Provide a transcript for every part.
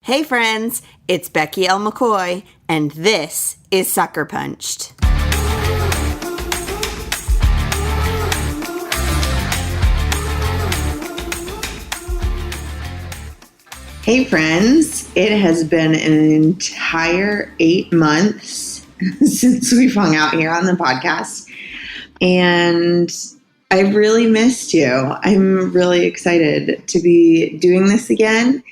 Hey friends, it's Becky L. McCoy, and this is Sucker Punched. Hey friends, it has been an entire 8 months since we've hung out here on the podcast, and I've really missed you. I'm really excited to be doing this again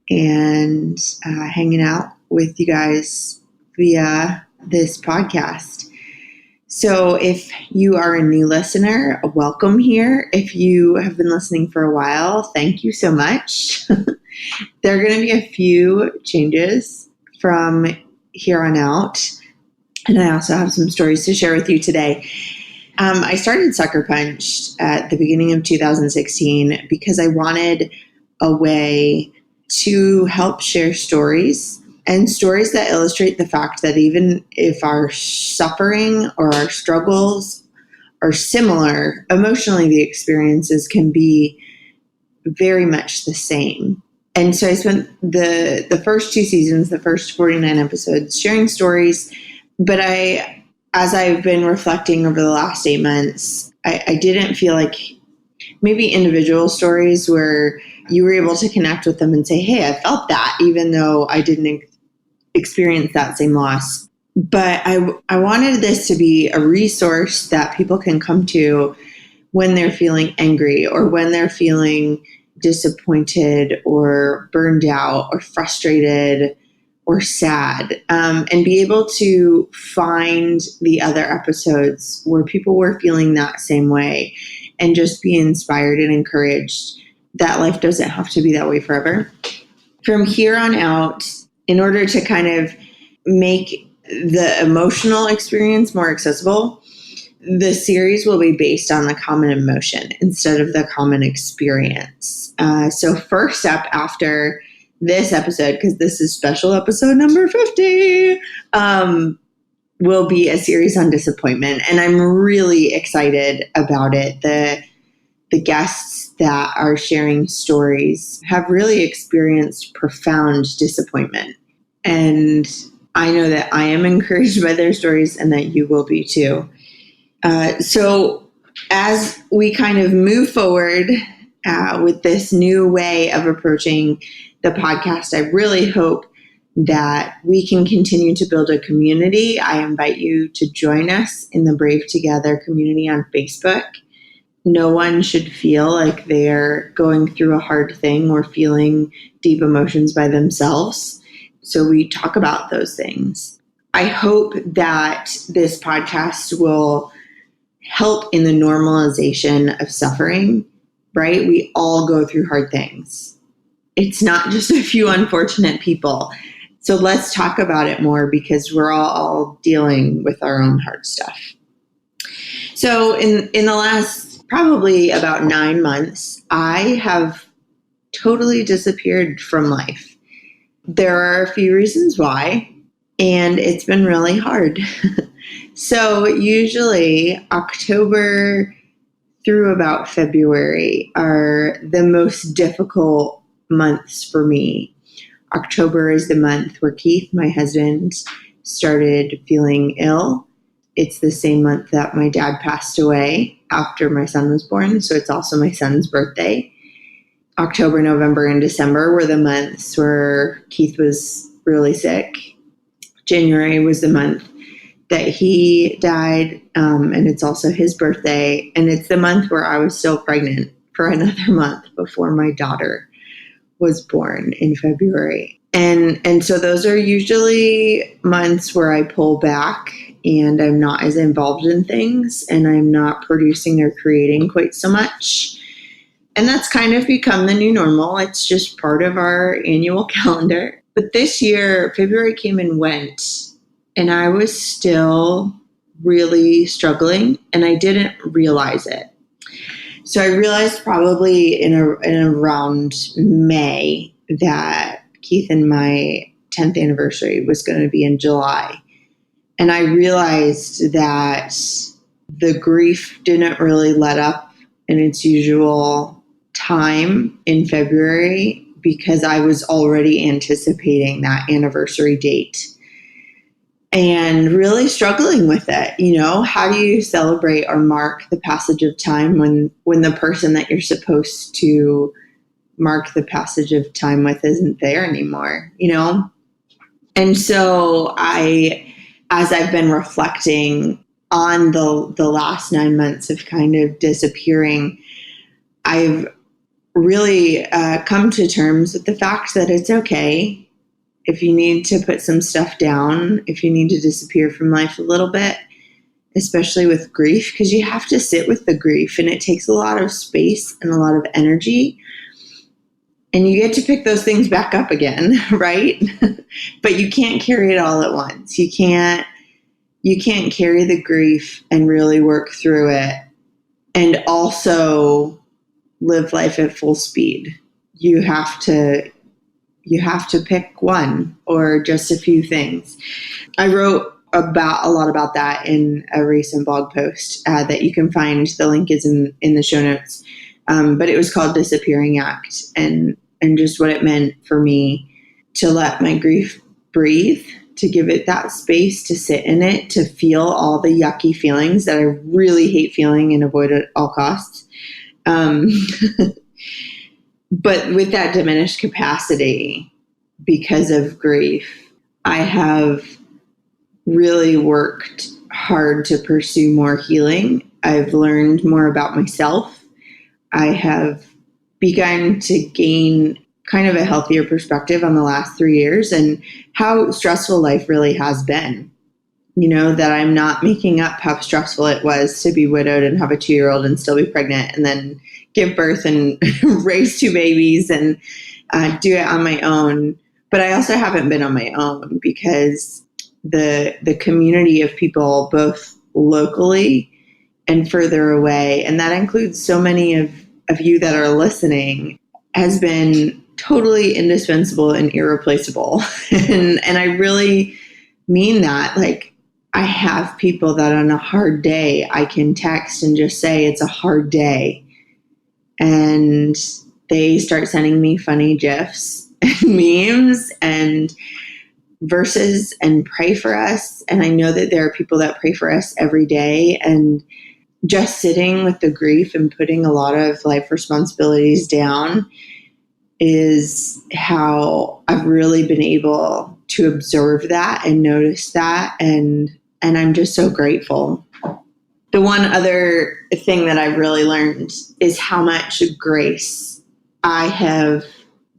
and hanging out with you guys via this podcast. So if you are a new listener, welcome here. If you have been listening for a while, thank you so much. There are going to be a few changes from here on out, and I also have some stories to share with you today. I started Sucker Punched at the beginning of 2016 because I wanted a way to help share stories, and stories that illustrate the fact that even if our suffering or our struggles are similar, emotionally the experiences can be very much the same. And so I spent the first 2 seasons, the first 49 episodes, sharing stories. But as I've been reflecting over the last 8 months, I didn't feel like maybe individual stories where you were able to connect with them and say, hey, I felt that, even though I didn't experience that same loss. But I wanted this to be a resource that people can come to when they're feeling angry or when they're feeling disappointed or burned out or frustrated or sad, and be able to find the other episodes where people were feeling that same way and just be inspired and encouraged that life doesn't have to be that way forever. From here on out, in order to kind of make the emotional experience more accessible, the series will be based on the common emotion instead of the common experience. So first up after this episode, because this is special episode number 50, will be a series on disappointment. And I'm really excited about it. The guests that are sharing stories have really experienced profound disappointment. And I know that I am encouraged by their stories and that you will be too. So as we kind of move forward with this new way of approaching the podcast, I really hope that we can continue to build a community. I invite you to join us in the Brave Together community on Facebook. No one should feel like they're going through a hard thing or feeling deep emotions by themselves. So we talk about those things. I hope that this podcast will help in the normalization of suffering, right? We all go through hard things. It's not just a few unfortunate people. So let's talk about it more because we're all dealing with our own hard stuff. So in the last probably about 9 months, I have totally disappeared from life. There are a few reasons why, and it's been really hard. So usually October through about February are the most difficult months for me. October is the month where Keith, my husband, started feeling ill. It's the same month that my dad passed away after my son was born, so it's also my son's birthday. October, November, and December were the months where Keith was really sick. January was the month that he died, and it's also his birthday, and it's the month where I was still pregnant for another month before my daughter was born in February. And so those are usually months where I pull back and I'm not as involved in things and I'm not producing or creating quite so much. And that's kind of become the new normal. It's just part of our annual calendar. But this year, February came and went, and I was still really struggling, and I didn't realize it. So I realized probably in around May that Keith and my 10th anniversary was going to be in July. And I realized that the grief didn't really let up in its usual time in February, because I was already anticipating that anniversary date and really struggling with it. How do you celebrate or mark the passage of time when the person that you're supposed to mark the passage of time with isn't there anymore, And so as I've been reflecting on the last 9 months of kind of disappearing, I've really come to terms with the fact that it's okay if you need to put some stuff down, if you need to disappear from life a little bit, especially with grief, because you have to sit with the grief and it takes a lot of space and a lot of energy. And you get to pick those things back up again, right? But you can't carry it all at once. You can't carry the grief and really work through it and also live life at full speed. You have to pick one or just a few things. I wrote a lot about that in a recent blog post that you can find. The link is in the show notes. But it was called Disappearing Act, and just what it meant for me to let my grief breathe, to give it that space to sit in it, to feel all the yucky feelings that I really hate feeling and avoid at all costs. But with that diminished capacity because of grief, I have really worked hard to pursue more healing. I've learned more about myself. I have begun to gain kind of a healthier perspective on the last 3 years and how stressful life really has been. That I'm not making up how stressful it was to be widowed and have a 2-year-old and still be pregnant and then give birth and raise 2 babies and do it on my own. But I also haven't been on my own because the community of people, both locally and further away, and that includes so many of you that are listening, has been totally indispensable and irreplaceable. and I really mean that. Like, I have people that on a hard day, I can text and just say it's a hard day. And they start sending me funny GIFs and memes and verses and pray for us. And I know that there are people that pray for us every day. And just sitting with the grief and putting a lot of life responsibilities down is how I've really been able to observe that and notice that. And I'm just so grateful. The one other thing that I've really learned is how much grace I have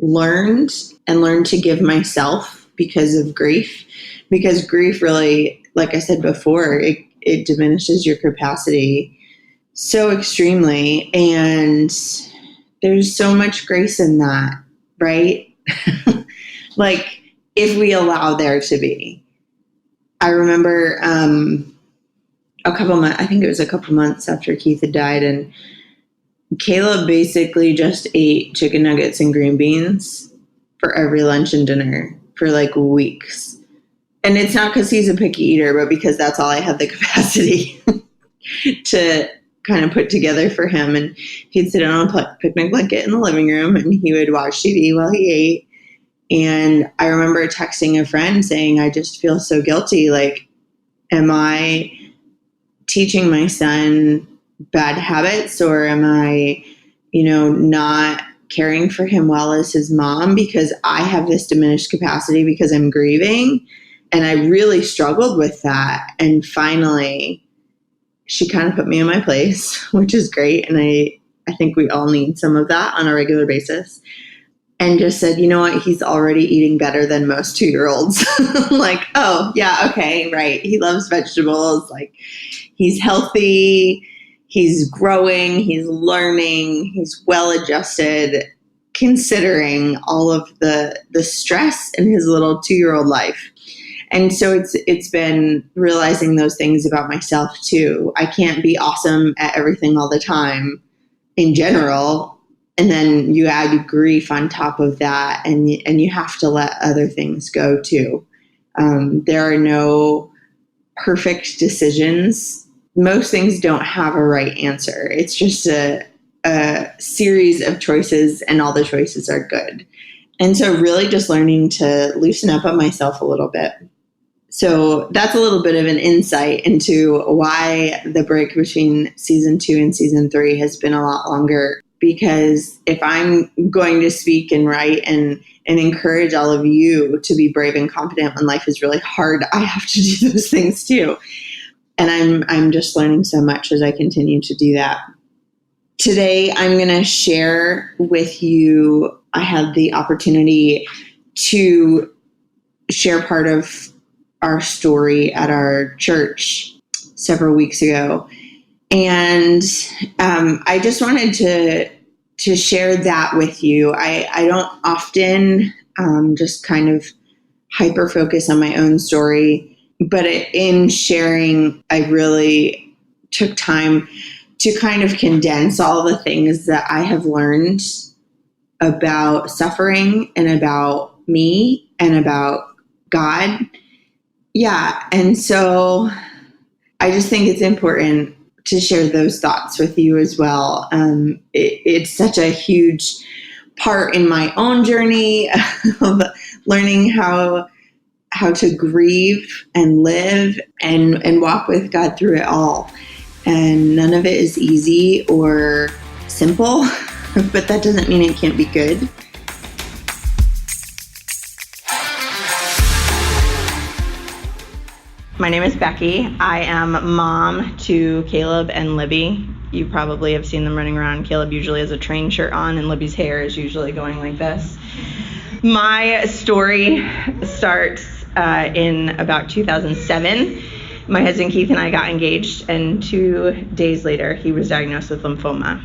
learned to give myself because of grief. Because grief really, like I said before, it diminishes your capacity so extremely. And there's so much grace in that, right? Like, if we allow there to be. I remember I think it was a couple months after Keith had died, and Caleb basically just ate chicken nuggets and green beans for every lunch and dinner for like weeks. And it's not because he's a picky eater, but because that's all I had the capacity to kind of put together for him. And he'd sit on a picnic blanket in the living room and he would watch TV while he ate. And I remember texting a friend saying, I just feel so guilty. Like, am I teaching my son bad habits, or am I, not caring for him well as his mom because I have this diminished capacity because I'm grieving? And I really struggled with that. And finally, she kind of put me in my place, which is great. And I think we all need some of that on a regular basis. And just said, you know what, he's already eating better than most 2-year-olds. Like, oh, yeah, okay, right. He loves vegetables. Like, he's healthy. He's growing. He's learning. He's well-adjusted, considering all of the stress in his little 2-year-old life. And so it's been realizing those things about myself, too. I can't be awesome at everything all the time in general. And then you add grief on top of that, and you have to let other things go too. There are no perfect decisions. Most things don't have a right answer. It's just a series of choices, and all the choices are good. And so really just learning to loosen up on myself a little bit. So that's a little bit of an insight into why the break between season 2 and season 3 has been a lot longer. Because if I'm going to speak and write and encourage all of you to be brave and confident when life is really hard, I have to do those things too. And I'm just learning so much as I continue to do that. Today, I'm going to share with you, I had the opportunity to share part of our story at our church several weeks ago. And I just wanted to share that with you. I don't often just kind of hyper focus on my own story, but in sharing, I really took time to kind of condense all the things that I have learned about suffering and about me and about God. Yeah. And so I just think it's important to share those thoughts with you as well. It's such a huge part in my own journey of learning how to grieve and live and walk with God through it all. And none of it is easy or simple, but that doesn't mean it can't be good. My name is Becky. I am mom to Caleb and Libby. You probably have seen them running around. Caleb usually has a train shirt on, and Libby's hair is usually going like this. My story starts in about 2007. My husband Keith and I got engaged, and 2 days later, he was diagnosed with lymphoma.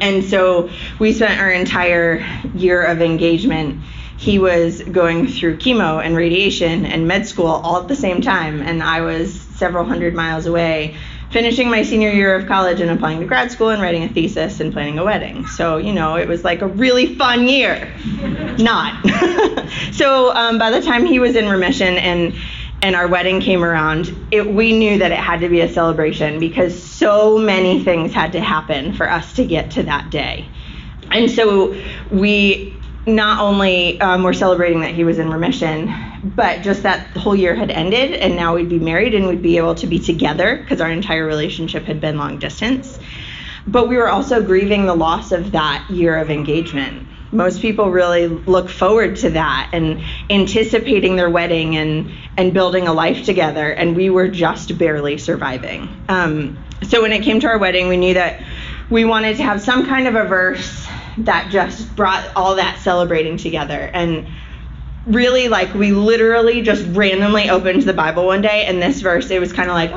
And so we spent our entire year of engagement. He was going through chemo and radiation and med school all at the same time, and I was several hundred miles away, finishing my senior year of college and applying to grad school and writing a thesis and planning a wedding. So, it was like a really fun year. Not. So by the time he was in remission and our wedding came around, we knew that it had to be a celebration because so many things had to happen for us to get to that day. And so we not only were celebrating that he was in remission, but just that the whole year had ended and now we'd be married and we'd be able to be together because our entire relationship had been long distance. But we were also grieving the loss of that year of engagement. Most people really look forward to that and anticipating their wedding and building a life together, and we were just barely surviving. So when it came to our wedding, we knew that we wanted to have some kind of a verse that just brought all that celebrating together. And really, we literally just randomly opened the Bible one day, and this verse, it was kind of like,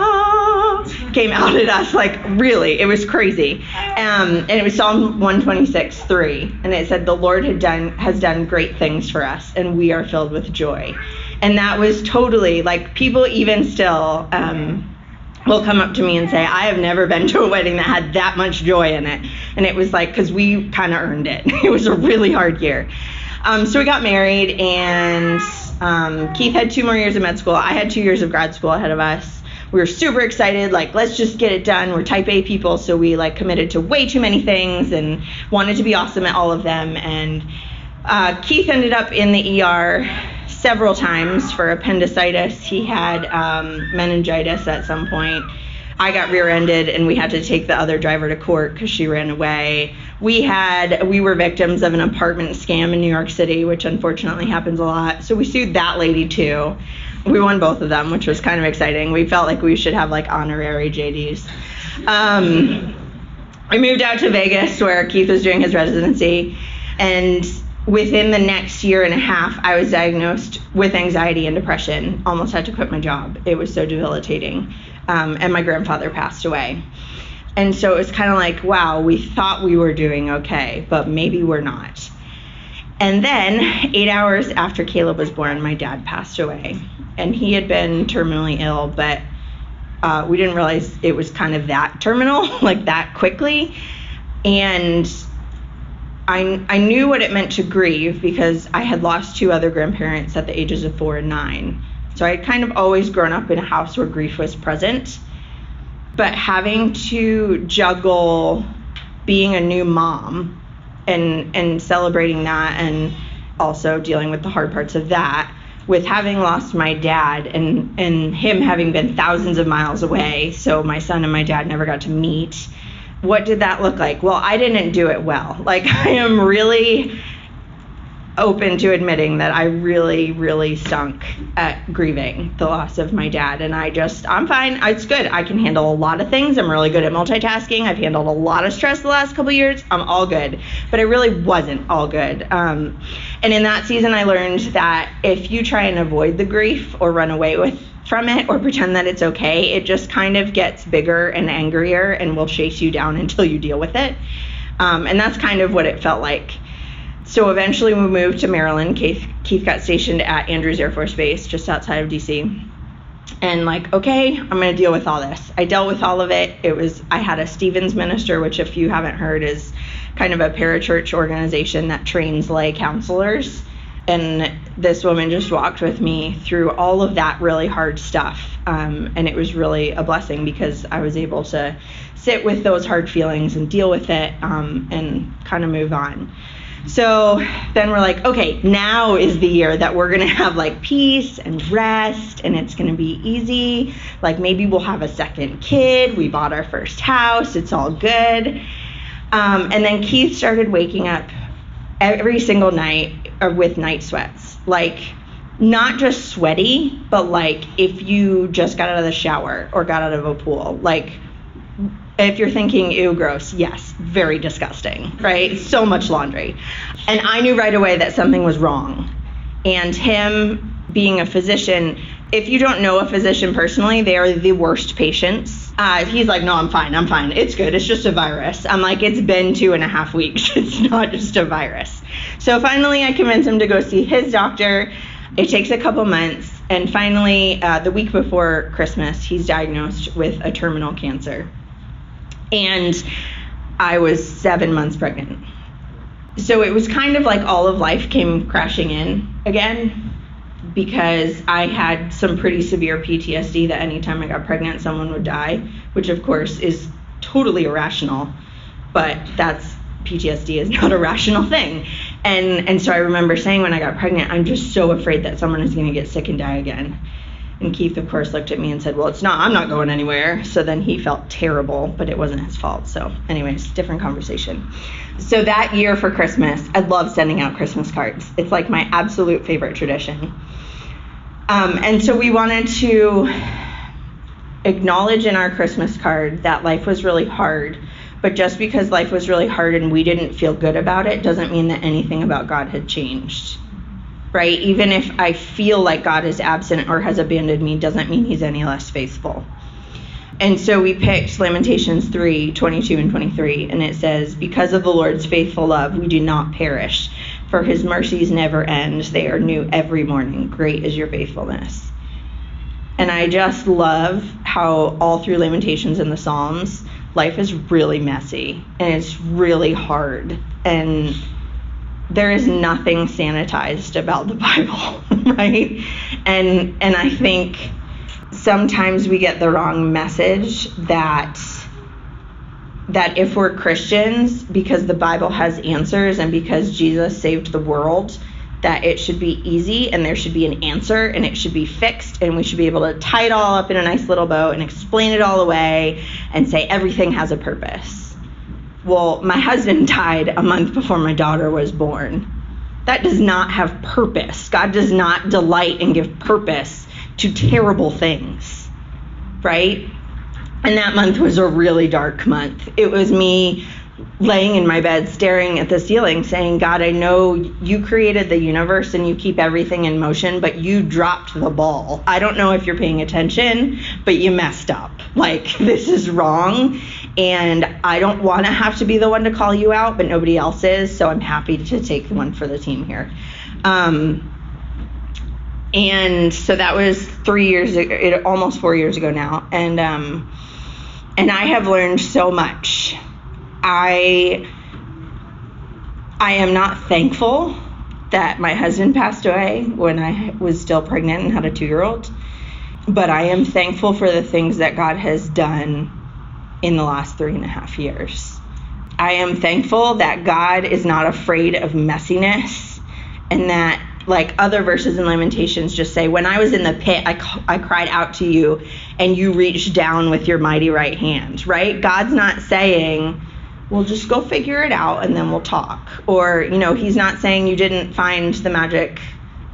came out at us, really, it was crazy. And it was Psalm 126:3, and it said, "The Lord has done great things for us, and we are filled with joy." And that was totally, people even still will come up to me and say, "I have never been to a wedding that had that much joy in it." And it was because we kind of earned it. It was a really hard year. So we got married, and Keith had 2 more years of med school. I had 2 years of grad school ahead of us. We were super excited, let's just get it done. We're type A people, so we committed to way too many things and wanted to be awesome at all of them. And Keith ended up in the ER several times for appendicitis. He had meningitis at some point. I got rear-ended, and we had to take the other driver to court because she ran away. We were victims of an apartment scam in New York City, which unfortunately happens a lot. So we sued that lady too. We won both of them, which was kind of exciting. We felt like we should have honorary JDs. I moved out to Vegas where Keith was doing his residency, and within the next year and a half, I was diagnosed with anxiety and depression. Almost had to quit my job. It was so debilitating. And my grandfather passed away. And so it was kind of wow, we thought we were doing okay, but maybe we're not. And then 8 hours after Caleb was born, my dad passed away. And he had been terminally ill, but we didn't realize it was kind of that terminal, that quickly. And I knew what it meant to grieve because I had lost 2 other grandparents at the ages of 4 and 9. So I had kind of always grown up in a house where grief was present. But having to juggle being a new mom and celebrating that, and also dealing with the hard parts of that, with having lost my dad and him having been thousands of miles away, so my son and my dad never got to meet. What did that look like? Well, I didn't do it well. Like, I am really open to admitting that I really, really stunk at grieving the loss of my dad. And I'm fine. It's good. I can handle a lot of things. I'm really good at multitasking. I've handled a lot of stress the last couple years. I'm all good. But I really wasn't all good. And in that season, I learned that if you try and avoid the grief or run away from it or pretend that it's okay, it just kind of gets bigger and angrier and will chase you down until you deal with it. And that's kind of what it felt like. So eventually we moved to Maryland. Keith got stationed at Andrews Air Force Base, just outside of DC. And like, okay, I'm going to deal with all this. I dealt with all of it. I had a Stevens minister, which if you haven't heard is kind of a parachurch organization that trains lay counselors. And this woman just walked with me through all of that really hard stuff. And it was really a blessing because I was able to sit with those hard feelings and deal with it and kind of move on. So then we're like, okay, now is the year that we're going to have like peace and rest and it's going to be easy. Like maybe we'll have a second kid. We bought our first house. It's all good. And then Keith started waking up every single night with night sweats. Like not just sweaty, but like if you just got out of the shower or got out of a pool, like if you're thinking, ew, gross, yes, very disgusting, right? So much laundry. And I knew right away that something was wrong. And him being a physician, if you don't know a physician personally, they are the worst patients. He's like, no, I'm fine. It's good. It's just a virus. I'm like, it's been 2.5 weeks. It's not just a virus. So finally, I convinced him to go see his doctor. It takes a couple months. And finally, the week before Christmas, he's diagnosed with a terminal cancer. And I was 7 months pregnant. So it was kind of like all of life came crashing in again because I had some pretty severe PTSD that anytime I got pregnant, someone would die, which of course is totally irrational, but PTSD is not a rational thing. And so I remember saying when I got pregnant, I'm just so afraid that someone is going to get sick and die again. And Keith, of course, looked at me and said, well, I'm not going anywhere. So then he felt terrible, but it wasn't his fault. So anyways, different conversation. So that year for Christmas, I love sending out Christmas cards. It's like my absolute favorite tradition. And so we wanted to acknowledge in our Christmas card that life was really hard. But just because life was really hard and we didn't feel good about it doesn't mean that anything about God had changed. Right? Even if I feel like God is absent or has abandoned me, doesn't mean he's any less faithful. And so we picked Lamentations 3:22 and 23, and it says, because of the Lord's faithful love, we do not perish, for his mercies never end. They are new every morning. Great is your faithfulness. And I just love how all through Lamentations and the Psalms, life is really messy and it's really hard. And there is nothing sanitized about the Bible, right? And I think sometimes we get the wrong message that if we're Christians, because the Bible has answers and because Jesus saved the world, that it should be easy and there should be an answer and it should be fixed and we should be able to tie it all up in a nice little bow and explain it all away and say everything has a purpose. Well, my husband died a month before my daughter was born. That does not have purpose. God does not delight and give purpose to terrible things, right? And that month was a really dark month. It was me laying in my bed staring at the ceiling saying, God, I know you created the universe and you keep everything in motion, but you dropped the ball. I don't know if you're paying attention, but you messed up. Like, this is wrong. And I don't want to have to be the one to call you out, but nobody else is. So I'm happy to take the one for the team here. And so that was 3 years ago, almost 4 years ago now. And I have learned so much. I am not thankful that my husband passed away when I was still pregnant and had a 2-year-old, but I am thankful for the things that God has done in the last 3.5 years. I am thankful that God is not afraid of messiness And that, like other verses in Lamentations just say, when I was in the pit, I cried out to you and you reached down with your mighty right hand, right? God's not saying, well, just go figure it out and then we'll talk. Or, he's not saying you didn't find the magic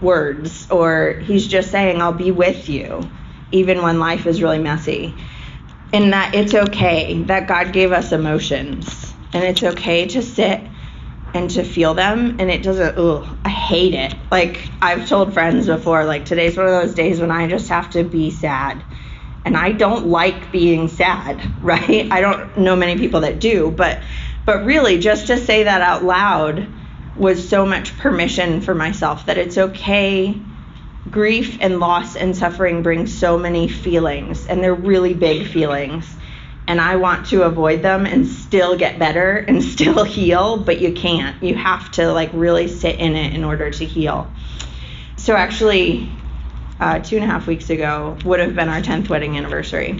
words, or he's just saying, I'll be with you even when life is really messy. And that it's okay that God gave us emotions, and it's okay to sit and to feel them, and it doesn't, I hate it. Like, I've told friends before, like, today's one of those days when I just have to be sad. And I don't like being sad, right? I don't know many people that do, but really just to say that out loud was so much permission for myself that it's okay. Grief and loss and suffering bring so many feelings, and they're really big feelings. And I want to avoid them and still get better and still heal, but you can't. You have to like really sit in it in order to heal. So actually, 2.5 weeks ago would have been our 10th wedding anniversary.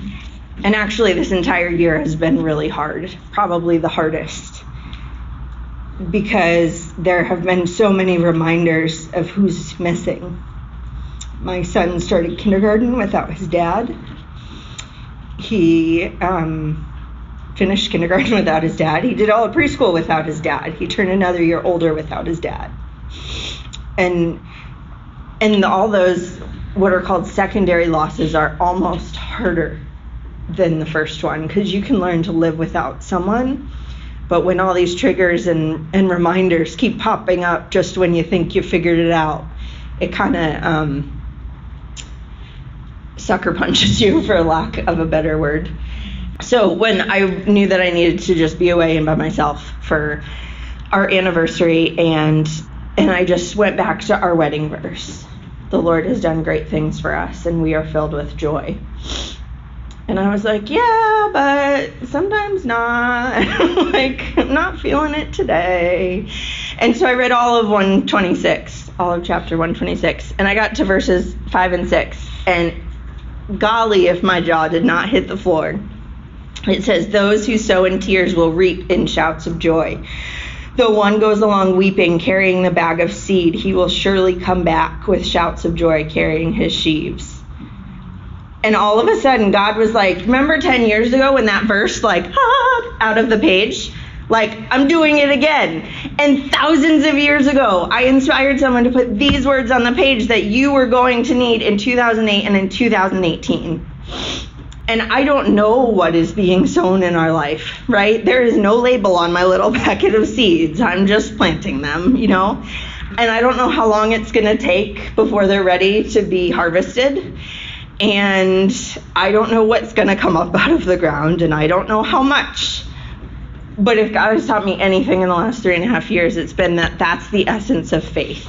And actually this entire year has been really hard, probably the hardest, because there have been so many reminders of who's missing. My son started kindergarten without his dad. He finished kindergarten without his dad. He did all of preschool without his dad. He turned another year older without his dad. And all those what are called secondary losses are almost harder than the first one, because you can learn to live without someone. But when all these triggers and reminders keep popping up just when you think you figured it out, it kind of sucker punches you, for lack of a better word. So when I knew that I needed to just be away and by myself for our anniversary, and I just went back to our wedding verse. The Lord has done great things for us, and we are filled with joy. And I was like, yeah, but sometimes not. Like, I'm not feeling it today. And so I read all of 126, all of chapter 126. And I got to verses 5 and 6. And golly, if my jaw did not hit the floor. It says, those who sow in tears will reap in shouts of joy. Though one goes along weeping, carrying the bag of seed, he will surely come back with shouts of joy, carrying his sheaves. And all of a sudden, God was like, remember 10 years ago when that verse, like, out of the page? Like, I'm doing it again. And thousands of years ago, I inspired someone to put these words on the page that you were going to need in 2008 and in 2018. And I don't know what is being sown in our life, right? There is no label on my little packet of seeds. I'm just planting them, And I don't know how long it's going to take before they're ready to be harvested. And I don't know what's going to come up out of the ground, and I don't know how much. But if God has taught me anything in the last 3.5 years, it's been that that's the essence of faith.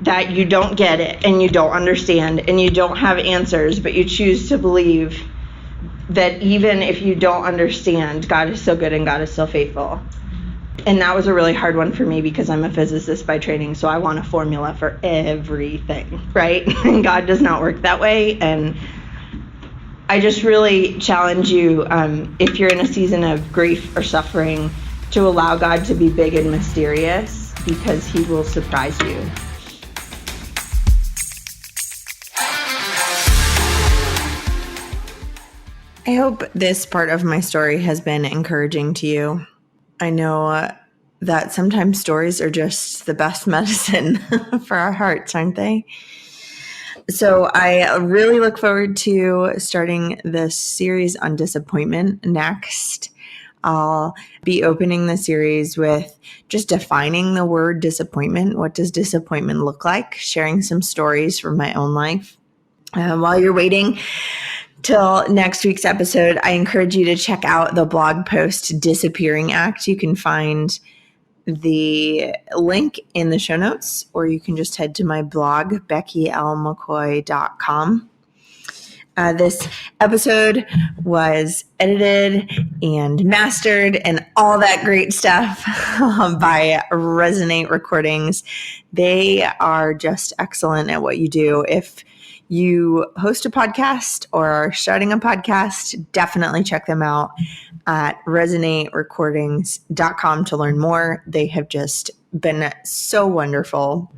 That you don't get it, and you don't understand, and you don't have answers, but you choose to believe that even if you don't understand, God is still good and God is still faithful. And that was a really hard one for me because I'm a physicist by training, so I want a formula for everything, right? And God does not work that way. And I just really challenge you, if you're in a season of grief or suffering, to allow God to be big and mysterious, because he will surprise you. I hope this part of my story has been encouraging to you. I know that sometimes stories are just the best medicine for our hearts, aren't they? So I really look forward to starting this series on disappointment next. I'll be opening the series with just defining the word disappointment. What does disappointment look like? Sharing some stories from my own life. While you're waiting till next week's episode, I encourage you to check out the blog post Disappearing Act. You can find the link in the show notes, or you can just head to my blog, BeckyLMcCoy.com. This episode was edited and mastered and all that great stuff by Resonate Recordings. They are just excellent at what you do. If you host a podcast or are starting a podcast, definitely check them out at resonaterecordings.com to learn more. They have just been so wonderful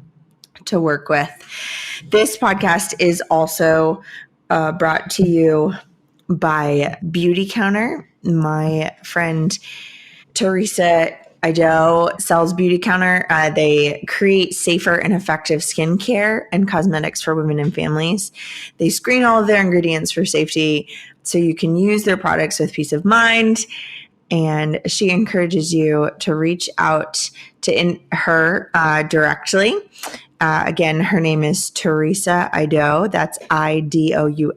to work with. This podcast is also brought to you by BeautyCounter. My friend Theresa Idoux sells BeautyCounter. They create safer and effective skincare and cosmetics for women and families. They screen all of their ingredients for safety so you can use their products with peace of mind. And she encourages you to reach out to her directly. Again, her name is Theresa Idoux. That's Idoux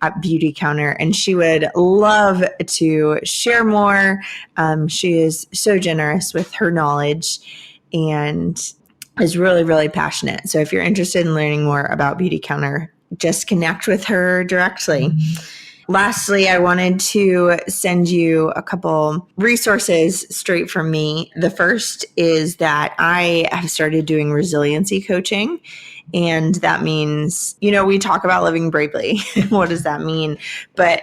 at BeautyCounter. And she would love to share more. She is so generous with her knowledge and is really, really passionate. So if you're interested in learning more about BeautyCounter, just connect with her directly. Lastly, I wanted to send you a couple resources straight from me. The first is that I have started doing resiliency coaching. And that means, we talk about living bravely. What does that mean? But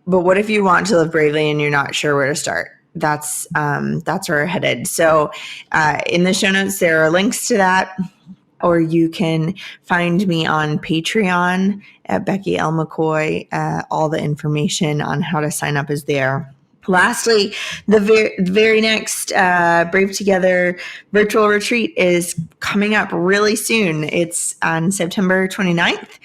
what if you want to live bravely and you're not sure where to start? That's where we're headed. So in the show notes, there are links to that. Or you can find me on Patreon at Becky L. McCoy. All the information on how to sign up is there. Lastly, the very next Brave Together virtual retreat is coming up really soon. It's on September 29th.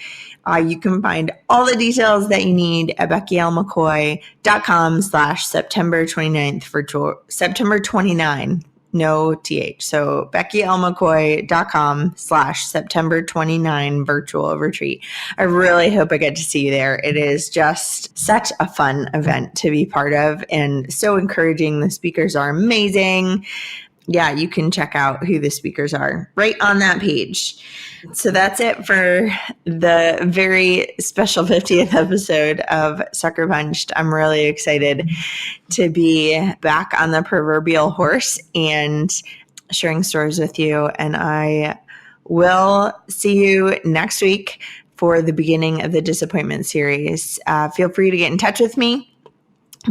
You can find all the details that you need at BeckyLMcCoy.com/September 29th virtual, September 29. No TH. So BeckyLMcCoy.com/September 29 virtual retreat. I really hope I get to see you there. It is just such a fun event to be part of and so encouraging. The speakers are amazing. Yeah, you can check out who the speakers are right on that page. So that's it for the very special 50th episode of Sucker Punched. I'm really excited to be back on the proverbial horse and sharing stories with you. And I will see you next week for the beginning of the Disappointment series. Feel free to get in touch with me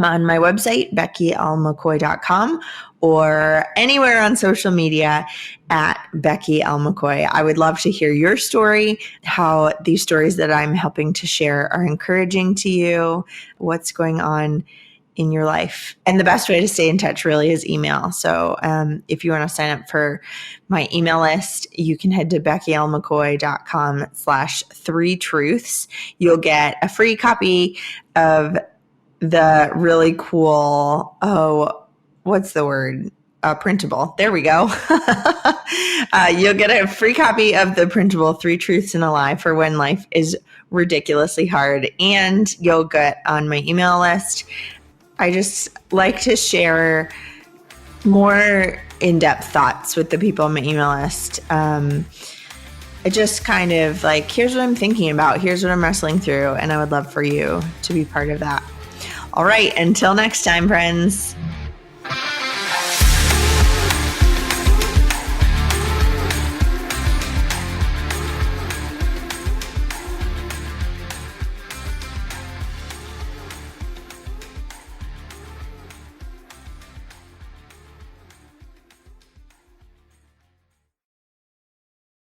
on my website, BeckyLMcCoy.com, or anywhere on social media at Becky L. McCoy. I would love to hear your story, how these stories that I'm helping to share are encouraging to you, what's going on in your life. And the best way to stay in touch really is email. So if you want to sign up for my email list, you can head to BeckyLMcCoy.com/3truths. You'll get a free copy of the really cool, what's the word? Printable. There we go. You'll get a free copy of the printable 3 Truths and a Lie for when life is ridiculously hard. And you'll get on my email list. I just like to share more in-depth thoughts with the people on my email list. It just kind of like, here's what I'm thinking about. Here's what I'm wrestling through. And I would love for you to be part of that. All right. Until next time, friends.